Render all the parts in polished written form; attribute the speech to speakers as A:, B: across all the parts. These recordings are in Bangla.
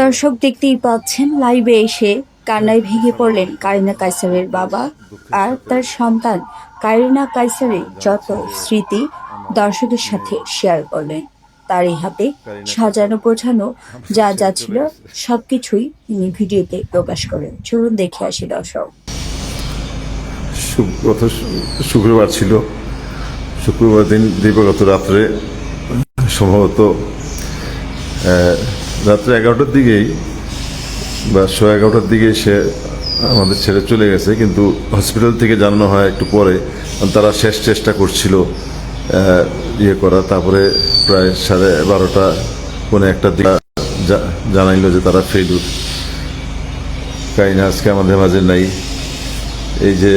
A: দর্শক দেখতেই পাচ্ছেন লাইভে এসে কান্নায় ভেঙে পড়লেন কারিনা কাইসারের বাবা আর তার সন্তান কারিনা কাইসারের যত স্মৃতি দর্শকের সাথে শেয়ার করলেন। তারই হাতে সাজানো গোছানো যা যা ছিল সবকিছুই তিনি ভিডিওতে প্রকাশ করেন। চলুন দেখে আসি দর্শক।
B: গত শুক্রবার ছিল, শুক্রবার দিন দিবাগত রাত্রে সম্ভবত রাত্রে 11টার দিকেই বা 11:30টার দিকে সে আমাদের ছেড়ে চলে গেছে, কিন্তু হসপিটাল থেকে জানানো হয় একটু পরে তারা শেষ চেষ্টা করছিল ইয়ে করা। তারপরে প্রায় 12:30 পৌনে 1টার দিকে জানাইল যে তারা ফেলুর। কারিনা আজকে আমাদের মাঝে নাই। এই যে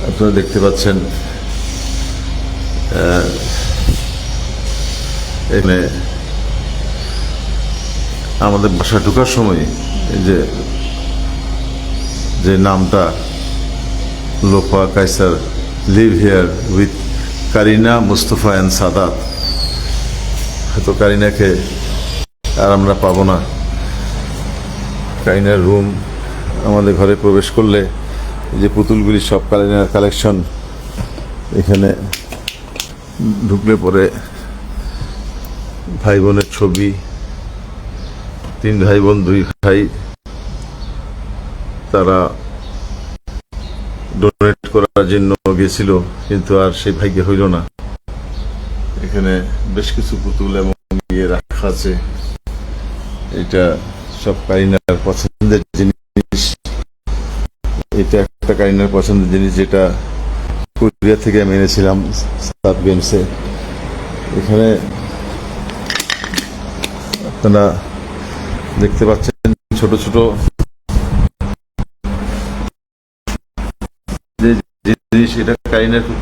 B: আপনারা দেখতে পাচ্ছেন এখানে আমাদের বাসা ঢোকার সময় এই যে নামটা Lofa Kaisar live here with Karina Mustafa and Sadat, হয়তো কারিনাকে আর আমরা পাবো না। কারিনার রুম, আমাদের ঘরে প্রবেশ করলে এই যে পুতুলগুলি সব কারিনার কালেকশন। এখানে ঢুকলে পরে ভাই বোনের ছবি, 3 ভাই বোন 2 ভাই, তারা ডোনেট করার জন্য গেছিল কিন্তু আর সেই ভাগ্য হইল না। এখানে বেশ কিছু পুতুল এবং ইয়ে রাখা আছে। এটা সব কারিনার পছন্দের জিনিস। এটা একটা কারিনার পছন্দের জিনিস যেটা কোরিয়া থেকে আমি এনেছিলাম সাব গেমসে। এখানে আপনারা দেখতে পাচ্ছেন ছোট ছোট যে জিনিস, এটা কারিনার খুব